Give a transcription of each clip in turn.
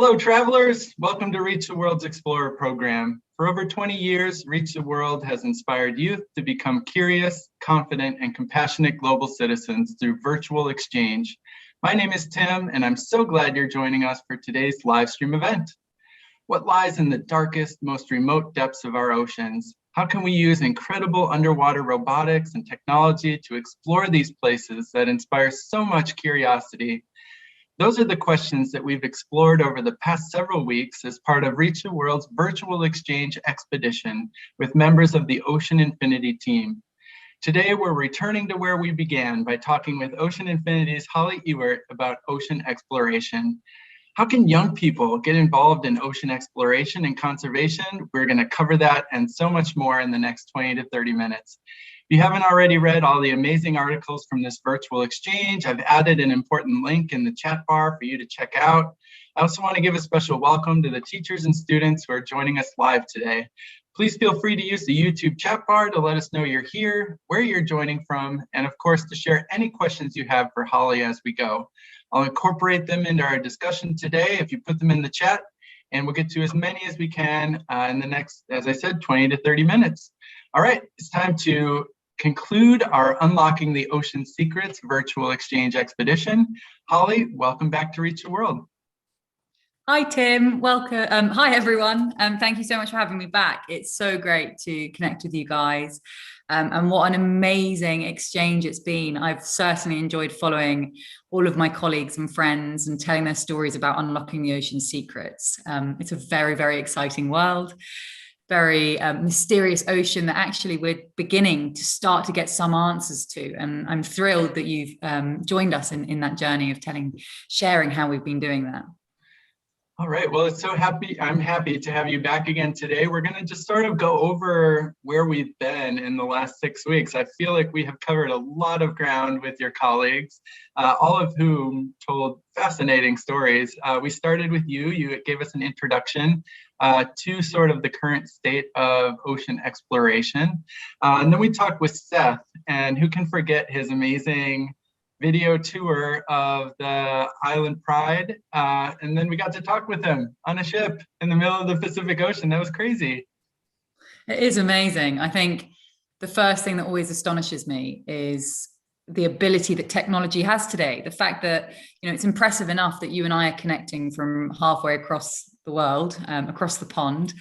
Hello, travelers. Welcome to Reach the World's Explorer program. For over 20 years, Reach the World has inspired youth to become curious, confident, and compassionate global citizens through virtual exchange. My name is Tim, and I'm so glad you're joining us for today's live stream event. What lies in the darkest, most remote depths of our oceans? How can we use incredible underwater robotics and technology to explore these places that inspire so much curiosity? Those are the questions that we've explored over the past several weeks as part of Reach the World's virtual exchange expedition with members of the Ocean Infinity team. Today, we're returning to where we began by talking with Ocean Infinity's Holly Ewart about ocean exploration. How can young people get involved in ocean exploration and conservation? We're going to cover that and so much more in the next 20 to 30 minutes. If you haven't already read all the amazing articles from this virtual exchange, I've added an important link in the chat bar for you to check out. I also want to give a special welcome to the teachers and students who are joining us live today. Please feel free to use the YouTube chat bar to let us know you're here, where you're joining from, and of course to share any questions you have for Holly as we go. I'll incorporate them into our discussion today if you put them in the chat, and we'll get to as many as we can in the next, as I said, 20 to 30 minutes. All right, it's time to conclude our Unlocking the Ocean Secrets virtual exchange expedition. Holly, welcome back to Reach the World. Hi, Tim. Welcome. Hi, everyone. Thank you so much for having me back. It's so great to connect with you guys. And what an amazing exchange it's been. I've certainly enjoyed following all of my colleagues and friends and telling their stories about unlocking the ocean secrets. It's a very, very exciting world. Very mysterious ocean that actually we're beginning to start to get some answers to. And I'm thrilled that you've joined us in that journey of sharing how we've been doing that. All right, well, I'm happy to have you back again today. We're gonna just sort of go over where we've been in the last 6 weeks. I feel like we have covered a lot of ground with your colleagues, all of whom told fascinating stories. We started with you. You gave us an introduction to sort of the current state of ocean exploration. And then we talked with Seth, and who can forget his amazing video tour of the Island Pride. And then we got to talk with him on a ship in the middle of the Pacific Ocean. That was crazy. It is amazing. I think the first thing that always astonishes me is the ability that technology has today. The fact that, it's impressive enough that you and I are connecting from halfway across the world, across the pond,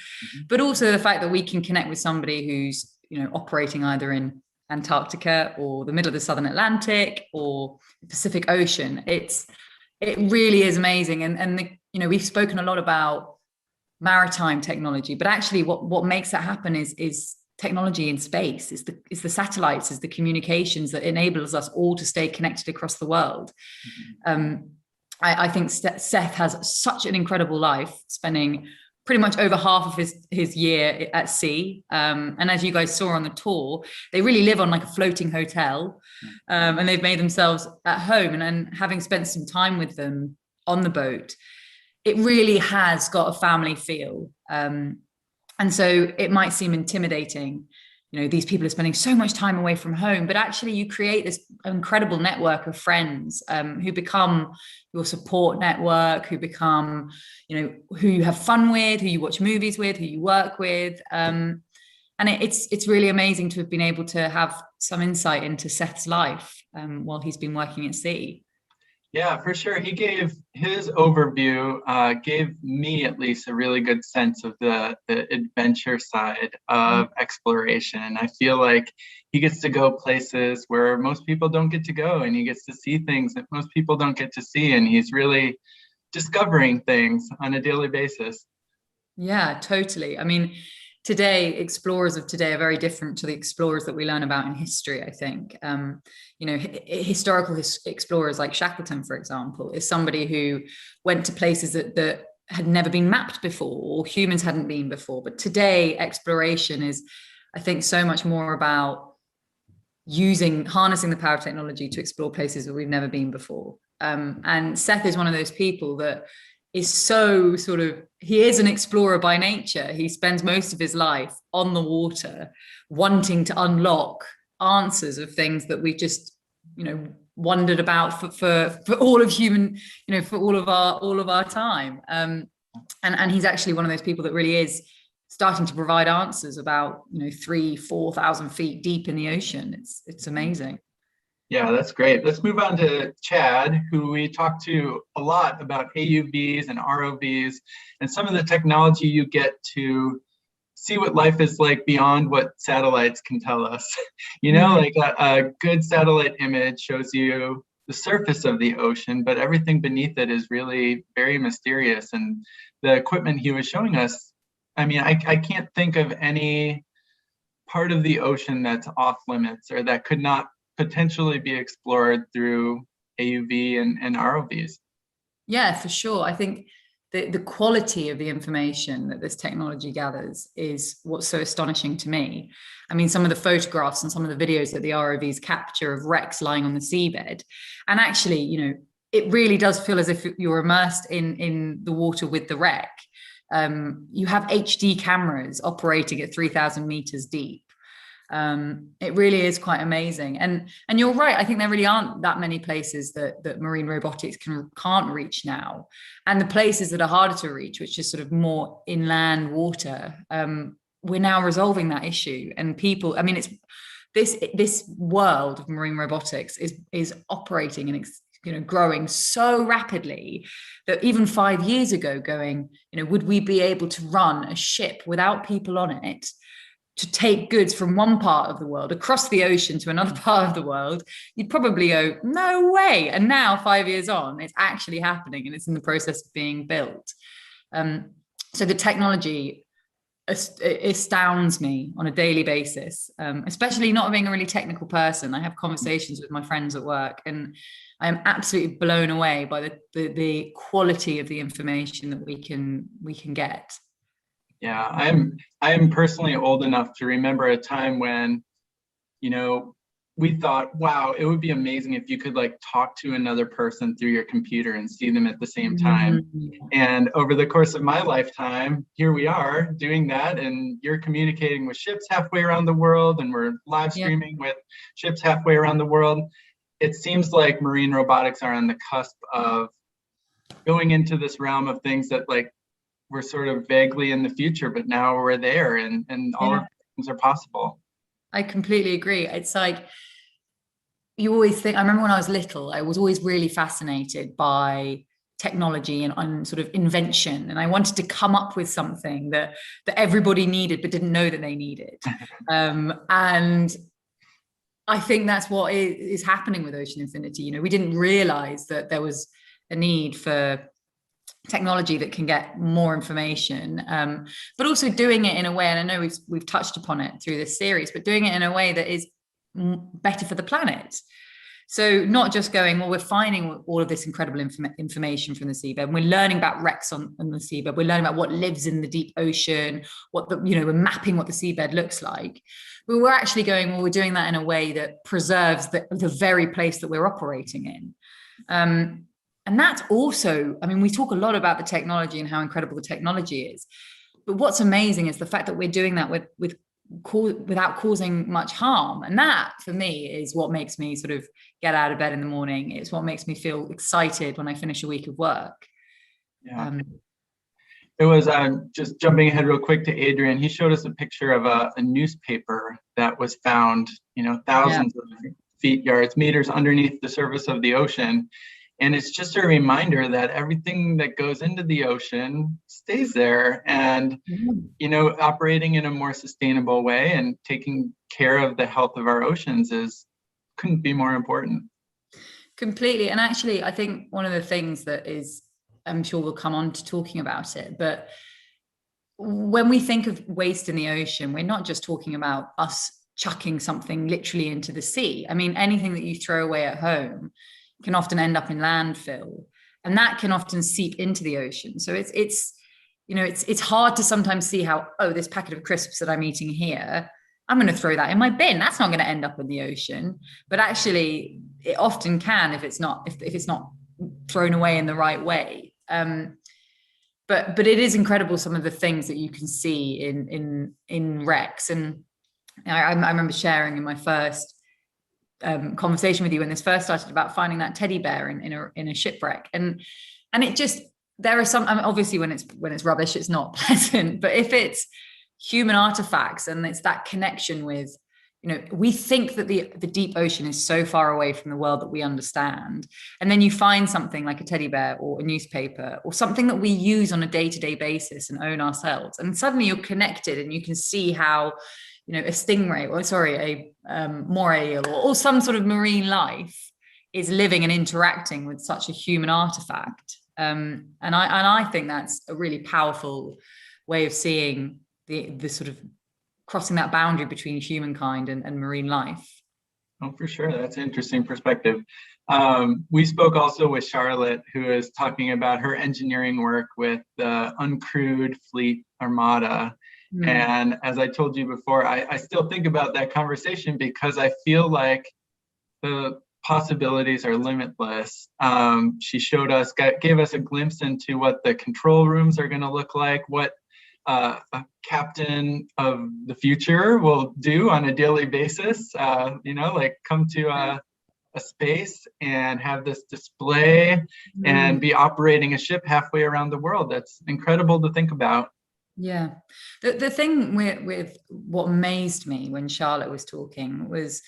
but also the fact that we can connect with somebody who's, operating either in Antarctica or the middle of the Southern Atlantic or the Pacific Ocean. It really is amazing. And we've spoken a lot about maritime technology, but actually what makes that happen is technology in space, is the satellites, is the communications that enables us all to stay connected across the world. I think Seth has such an incredible life, spending pretty much over half of his year at sea. And as you guys saw on the tour, they really live on like a floating hotel, and they've made themselves at home. And having spent some time with them on the boat, it really has got a family feel. And so it might seem intimidating. These people are spending so much time away from home, but actually you create this incredible network of friends who become your support network, who become, who you have fun with, who you watch movies with, who you work with. And it's really amazing to have been able to have some insight into Seth's life while he's been working at sea. Yeah, for sure. He gave his overview, gave me at least a really good sense of the adventure side of exploration. I feel like he gets to go places where most people don't get to go, and he gets to see things that most people don't get to see. And he's really discovering things on a daily basis. Yeah, totally. I mean, explorers of today are very different to the explorers that we learn about in history, I think. Historical explorers like Shackleton, for example, is somebody who went to places that had never been mapped before, or humans hadn't been before. But today, exploration is, I think, so much more about harnessing the power of technology to explore places that we've never been before. And Seth is one of those people that is so he is an explorer by nature. He spends most of his life on the water, wanting to unlock answers of things that we've just wondered about for all of human, for all of our time. And he's actually one of those people that really is starting to provide answers about 3,000-4,000 feet deep in the ocean. It's amazing. Yeah, that's great. Let's move on to Chad, who we talked to a lot about AUVs and ROVs and some of the technology you get to see what life is like beyond what satellites can tell us. Like a good satellite image shows you the surface of the ocean, but everything beneath it is really very mysterious. And the equipment he was showing us, I can't think of any part of the ocean that's off limits or that could not potentially be explored through AUV and ROVs. Yeah, for sure. I think the quality of the information that this technology gathers is what's so astonishing to me. Some of the photographs and some of the videos that the ROVs capture of wrecks lying on the seabed, and actually, it really does feel as if you're immersed in the water with the wreck. You have HD cameras operating at 3,000 meters deep. It really is quite amazing, and you're right. I think there really aren't that many places that marine robotics can't reach now, and the places that are harder to reach, which is sort of more inland water, we're now resolving that issue. And people, it's this world of marine robotics is operating and growing so rapidly that even 5 years ago, would we be able to run a ship without people on it to take goods from one part of the world across the ocean to another part of the world? You'd probably go, no way. And now 5 years on, it's actually happening and it's in the process of being built. So the technology astounds me on a daily basis, especially not being a really technical person. I have conversations with my friends at work and I'm absolutely blown away by the quality of the information that we can get. Yeah, I am personally old enough to remember a time when, we thought, wow, it would be amazing if you could talk to another person through your computer and see them at the same time. Mm-hmm. And over the course of my lifetime, here we are doing that, and you're communicating with ships halfway around the world, and we're live streaming with ships halfway around the world. It seems like marine robotics are on the cusp of going into this realm of things that we're sort of vaguely in the future, but now we're there, and all of things are possible. I completely agree. It's like, you always think, I remember when I was little, I was always really fascinated by technology and sort of invention. And I wanted to come up with something that everybody needed, but didn't know that they needed. And I think that's what is happening with Ocean Infinity. We didn't realize that there was a need for technology that can get more information, but also doing it in a way, and I know we've touched upon it through this series, but doing it in a way that is better for the planet. So not just going, well, we're finding all of this incredible information from the seabed, we're learning about wrecks on the seabed, we're learning about what lives in the deep ocean, we're mapping what the seabed looks like, but we're actually going, well, we're doing that in a way that preserves the very place that we're operating in. And that's also, we talk a lot about the technology and how incredible the technology is, but what's amazing is the fact that we're doing that without causing much harm. And that, for me, is what makes me sort of get out of bed in the morning. It's what makes me feel excited when I finish a week of work. Yeah. It was just jumping ahead real quick to Adrian. He showed us a picture of a newspaper that was found, thousands of feet, yards, meters underneath the surface of the ocean. And it's just a reminder that everything that goes into the ocean stays there, and, operating in a more sustainable way and taking care of the health of our oceans couldn't be more important. Completely. And actually, I think one of the things that is, I'm sure we'll come on to talking about it, but when we think of waste in the ocean, we're not just talking about us chucking something literally into the sea. Anything that you throw away at home can often end up in landfill, and that can often seep into the ocean. So it's hard to sometimes see how, this packet of crisps that I'm eating here, I'm going to throw that in my bin. That's not going to end up in the ocean. But actually, it often can if it's not thrown away in the right way. But it is incredible, some of the things that you can see in wrecks. And I remember sharing in my first conversation with you when this first started about finding that teddy bear in a shipwreck, and it just, there are some, I mean, obviously when it's rubbish, it's not pleasant, but if it's human artifacts and it's that connection with, we think that the deep ocean is so far away from the world that we understand, and then you find something like a teddy bear or a newspaper or something that we use on a day-to-day basis and own ourselves, and suddenly you're connected and you can see how a stingray, or sorry, a moray eel, or some sort of marine life is living and interacting with such a human artifact. And I think that's a really powerful way of seeing the sort of crossing that boundary between humankind and marine life. Oh, for sure. That's an interesting perspective. We spoke also with Charlotte, who is talking about her engineering work with the uncrewed fleet armada. And as I told you before, I still think about that conversation because I feel like the possibilities are limitless. She showed us, gave us a glimpse into what the control rooms are going to look like, what a captain of the future will do on a daily basis, like come to a space and have this display and be operating a ship halfway around the world. That's incredible to think about. Yeah. The thing with what amazed me when Charlotte was talking was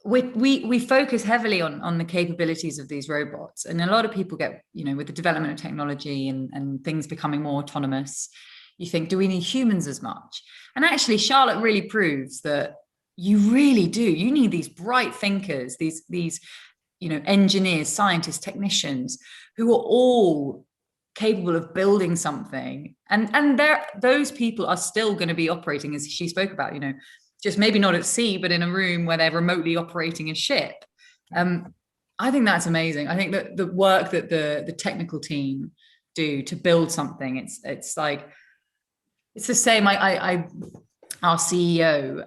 we focus heavily on the capabilities of these robots. And a lot of people get, with the development of technology and things becoming more autonomous, you think, do we need humans as much? And actually, Charlotte really proves that you really do. You need these bright thinkers, these engineers, scientists, technicians, who are all capable of building something. And those people are still going to be operating, as she spoke about, just maybe not at sea, but in a room where they're remotely operating a ship. I think that's amazing. I think that the work that the technical team do to build something, it's like, it's the same. Our CEO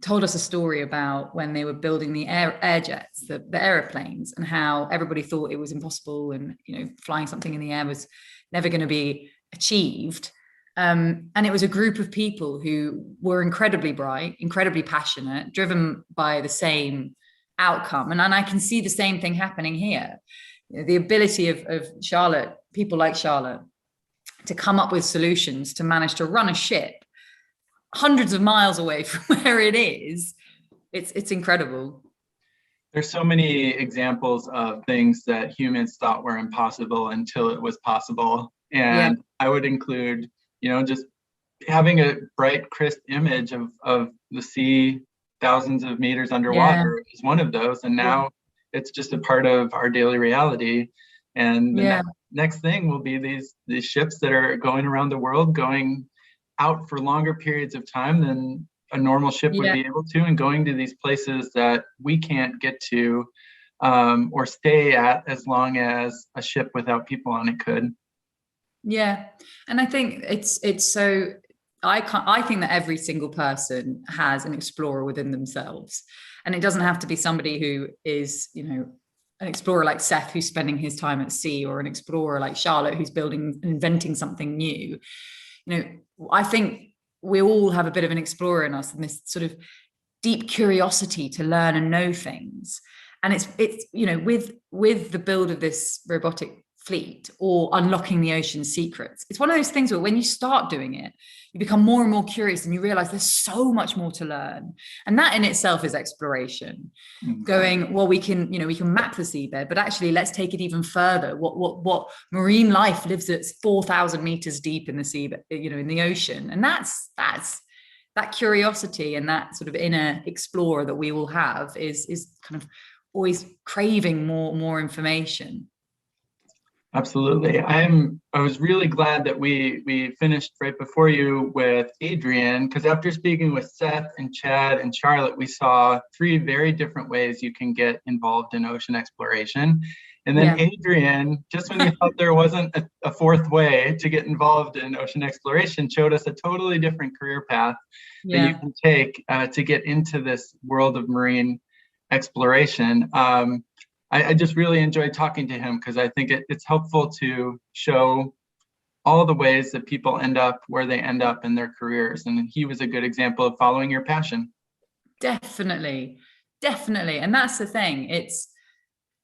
told us a story about when they were building the air jets, the aeroplanes, and how everybody thought it was impossible, and flying something in the air was never going to be achieved. And it was a group of people who were incredibly bright, incredibly passionate, driven by the same outcome. And I can see the same thing happening here. The ability of Charlotte, people like Charlotte, to come up with solutions to manage to run a ship hundreds of miles away from where it is, it's incredible. There's so many examples of things that humans thought were impossible until it was possible. And I would include, just having a bright, crisp image of the sea thousands of meters underwater is one of those. And now it's just a part of our daily reality. And the next thing will be these ships that are going around the world, going out for longer periods of time than a normal ship would be able to, and going to these places that we can't get to or stay at as long as a ship without people on it could. Yeah. And I think it's so, I think that every single person has an explorer within themselves. And it doesn't have to be somebody who is, an explorer like Seth, who's spending his time at sea, or an explorer like Charlotte, who's inventing something new. I think we all have a bit of an explorer in us, and this sort of deep curiosity to learn and know things. And it's with the build of this robotic fleet, or unlocking the ocean's secrets, it's one of those things where when you start doing it, you become more and more curious, and you realize there's so much more to learn. And that in itself is exploration. Going, well, we can map the seabed, but actually let's take it even further. What marine life lives at 4,000 meters deep in the seabed, in the ocean. And that's that curiosity and that sort of inner explorer that we all have is kind of always craving more information. Absolutely. I was really glad that we finished right before you with Adrian, because after speaking with Seth and Chad and Charlotte, we saw 3 very different ways you can get involved in ocean exploration. And then Adrian, just when you thought there wasn't a 4th way to get involved in ocean exploration, showed us a totally different career path that you can take to get into this world of marine exploration. I just really enjoyed talking to him, because I think it's helpful to show all the ways that people end up where they end up in their careers. And he was a good example of following your passion. Definitely. Definitely. And that's the thing. It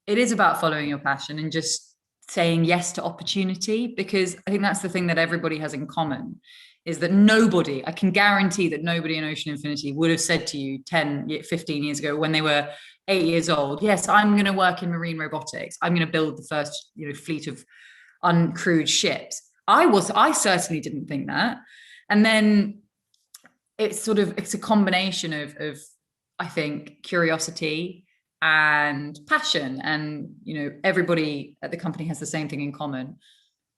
is about following your passion and just saying yes to opportunity, because I think that's the thing that everybody has in common, is that nobody, I can guarantee that nobody in Ocean Infinity would have said to you 10, 15 years ago when they were 8 years old, yes, I'm going to work in marine robotics. I'm going to build the first, fleet of uncrewed ships. I certainly didn't think that. And then it's a combination of I think curiosity and passion, and everybody at the company has the same thing in common.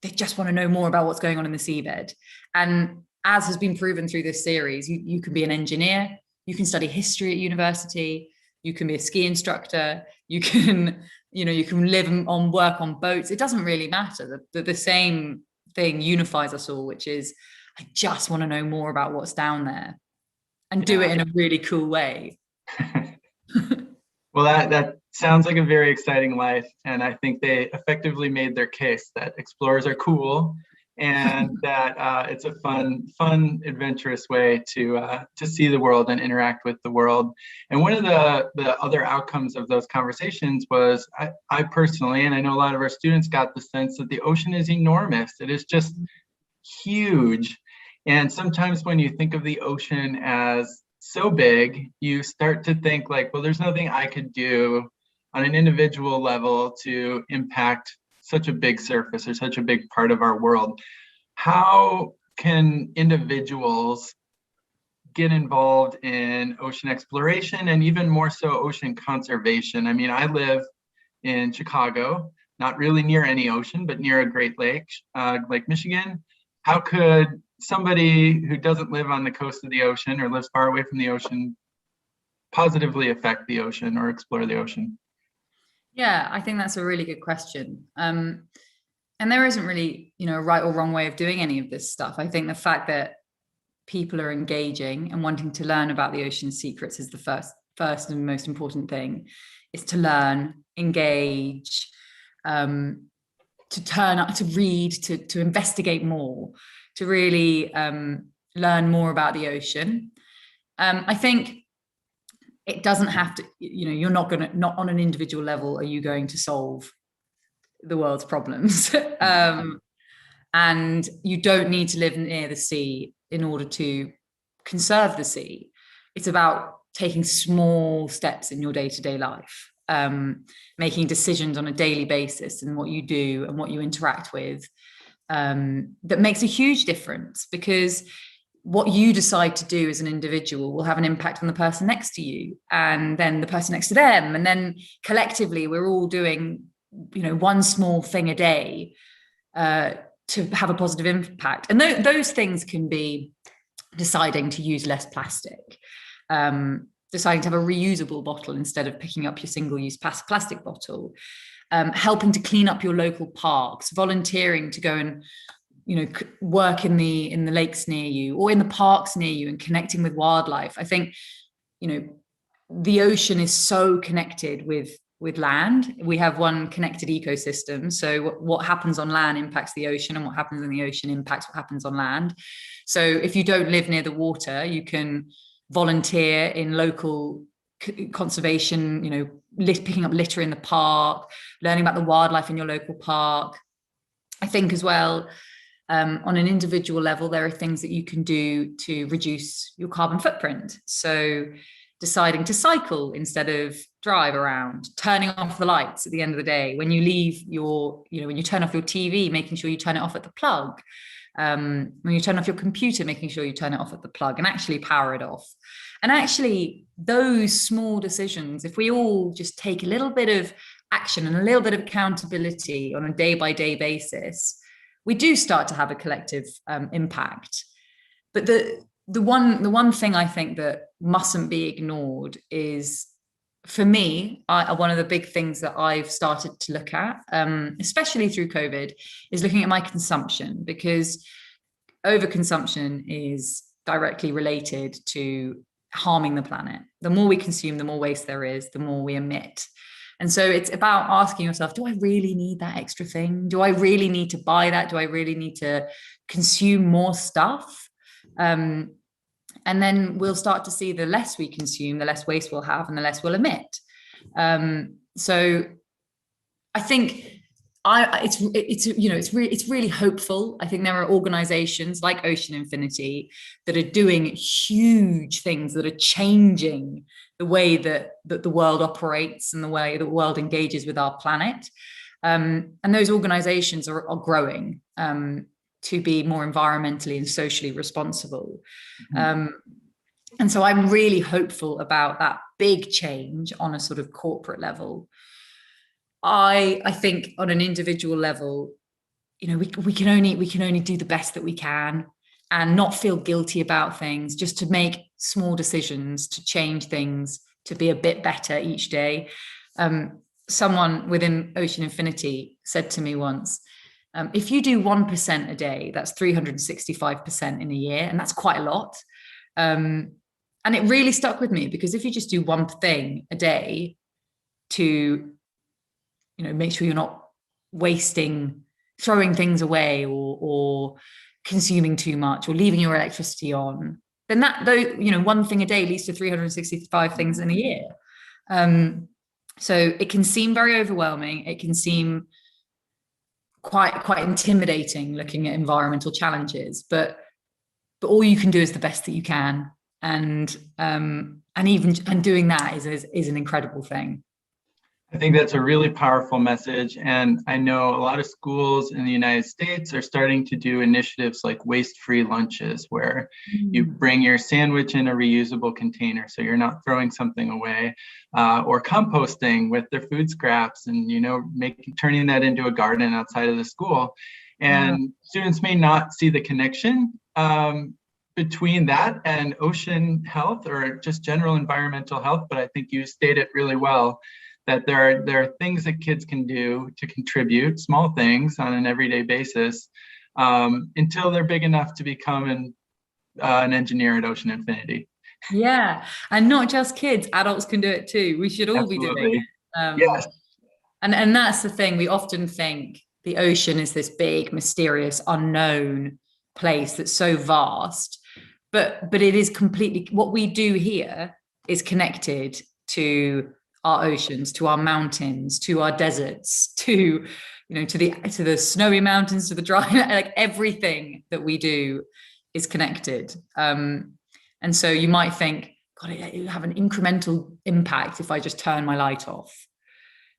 They just want to know more about what's going on in the seabed. And as has been proven through this series, you can be an engineer, you can study history at university, you can be a ski instructor, you can live on work on boats. It doesn't really matter. The same thing unifies us all, which is I just want to know more about what's down there and do it in a really cool way. Well, that sounds like a very exciting life. And I think they effectively made their case that explorers are cool and that it's a fun, adventurous way to see the world and interact with the world. And one of the other outcomes of those conversations was I personally, and I know a lot of our students, got the sense that the ocean is enormous. It is just huge. And sometimes when you think of the ocean as so big, you start to think like, well, there's nothing I could do on an individual level to impact such a big surface or such a big part of our world. How can individuals get involved in ocean exploration and even more so ocean conservation? I mean, I live in Chicago, not really near any ocean, but near a Great Lake, Lake Michigan. How could somebody who doesn't live on the coast of the ocean or lives far away from the ocean positively affect the ocean or explore the ocean? Yeah, I think that's a really good question. And there isn't really, a right or wrong way of doing any of this stuff. I think the fact that people are engaging and wanting to learn about the ocean's secrets is the first and most important thing. Is to learn, engage, to turn up, to read, to investigate more, to really learn more about the ocean. I think it doesn't have to, you're not on an individual level are you going to solve the world's problems. And you don't need to live near the sea in order to conserve the sea. It's about taking small steps in your day-to-day life, making decisions on a daily basis and what you do and what you interact with, that makes a huge difference, because what you decide to do as an individual will have an impact on the person next to you, and then the person next to them, and then collectively we're all doing one small thing a day to have a positive impact. And those things can be deciding to use less plastic, deciding to have a reusable bottle instead of picking up your single-use plastic bottle, helping to clean up your local parks, volunteering to go and work in the lakes near you or in the parks near you and connecting with wildlife. I think the ocean is so connected with land. We have one connected ecosystem. So what happens on land impacts the ocean, and what happens in the ocean impacts what happens on land. So if you don't live near the water, you can volunteer in local conservation, picking up litter in the park, learning about the wildlife in your local park. I think as well, on an individual level, there are things that you can do to reduce your carbon footprint. So deciding to cycle instead of drive around, turning off the lights at the end of the day. When you leave when you turn off your TV, making sure you turn it off at the plug. When you turn off your computer, making sure you turn it off at the plug and actually power it off. And actually, those small decisions, if we all just take a little bit of action and a little bit of accountability on a day-by-day basis, we do start to have a collective impact. But the one thing I think that mustn't be ignored is, for me, one of the big things that I've started to look at, especially through COVID, is looking at my consumption, because overconsumption is directly related to harming the planet. The more we consume, the more waste there is, the more we emit. And so it's about asking yourself, do I really need that extra thing? Do I really need to buy that? Do I really need to consume more stuff? And then we'll start to see the less we consume, the less waste we'll have and the less we'll emit. So I think it's really hopeful. I think there are organizations like Ocean Infinity that are doing huge things that are changing the way that the world operates and the way the world engages with our planet. And those organizations are growing to be more environmentally and socially responsible. And so I'm really hopeful about that big change on a sort of corporate level. I think on an individual level, we can only do the best that we can and not feel guilty about things, just to make small decisions, to change things, to be a bit better each day. Someone within Ocean Infinity said to me once, if you do 1% a day, that's 365% in a year. And that's quite a lot. And it really stuck with me, because if you just do one thing a day to, make sure you're not wasting, throwing things away or consuming too much or leaving your electricity on, then one thing a day leads to 365 things in a year. So it can seem very overwhelming. It can seem quite intimidating looking at environmental challenges, but all you can do is the best that you can. And doing that is an incredible thing. I think that's a really powerful message. And I know a lot of schools in the United States are starting to do initiatives like waste-free lunches, where you bring your sandwich in a reusable container, so you're not throwing something away, or composting with their food scraps and, turning that into a garden outside of the school. And students may not see the connection between that and ocean health or just general environmental health, but I think you stated really well that there are things that kids can do to contribute, small things on an everyday basis, until they're big enough to become an engineer at Ocean Infinity. Yeah, and not just kids, adults can do it too. We should all be doing it. Yes. And that's the thing. We often think the ocean is this big, mysterious, unknown place that's so vast, but it is completely, what we do here is connected to our oceans, to our mountains, to our deserts, to the snowy mountains, to the dry, like everything that we do is connected. And so you might think, God, it have an incremental impact if I just turn my light off.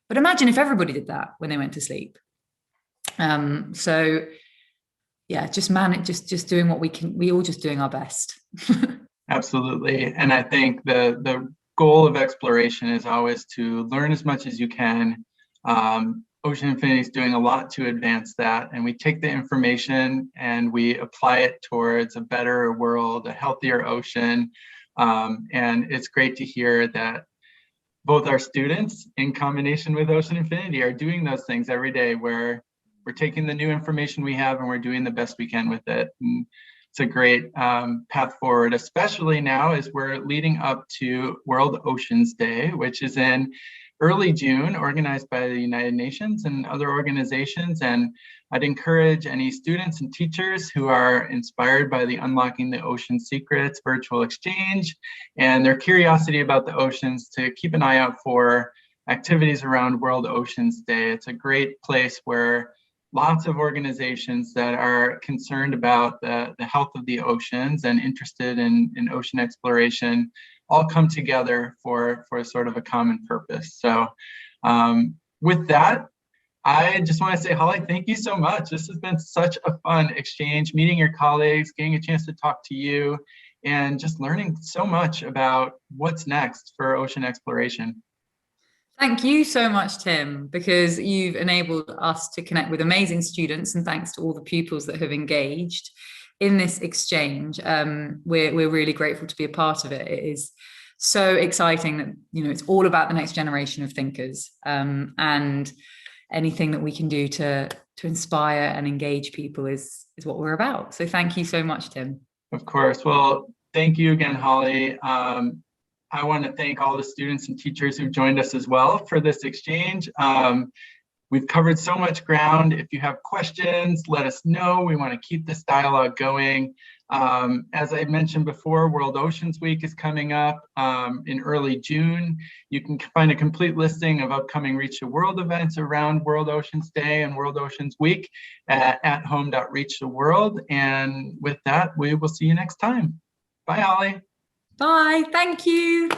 But imagine if everybody did that when they went to sleep. So yeah, just doing what we can. We all just doing our best. Absolutely. And I think the goal of exploration is always to learn as much as you can. Ocean Infinity is doing a lot to advance that, and we take the information and we apply it towards a better world, a healthier ocean. And it's great to hear that both our students, in combination with Ocean Infinity, are doing those things every day, where we're taking the new information we have and we're doing the best we can with it. And it's a great path forward, especially now as we're leading up to World Oceans Day, which is in early June, organized by the United Nations and other organizations. And I'd encourage any students and teachers who are inspired by the Unlocking the Ocean Secrets virtual exchange and their curiosity about the oceans to keep an eye out for activities around World Oceans Day. It's a great place where lots of organizations that are concerned about the health of the oceans and interested in ocean exploration all come together for sort of a common purpose. So with that, I just want to say, Holly, thank you so much. This has been such a fun exchange, meeting your colleagues, getting a chance to talk to you, and just learning so much about what's next for ocean exploration. Thank you so much, Tim, because you've enabled us to connect with amazing students, and thanks to all the pupils that have engaged in this exchange. We're really grateful to be a part of it. It is so exciting that, it's all about the next generation of thinkers, and anything that we can do to inspire and engage people is what we're about. So thank you so much, Tim. Of course. Well, thank you again, Holly. I want to thank all the students and teachers who joined us as well for this exchange. We've covered so much ground. If you have questions, let us know. We want to keep this dialogue going. As I mentioned before, World Oceans Week is coming up in early June. You can find a complete listing of upcoming Reach the World events around World Oceans Day and World Oceans Week at home.reachtheworld. And with that, we will see you next time. Bye, Holly. Bye. Thank you.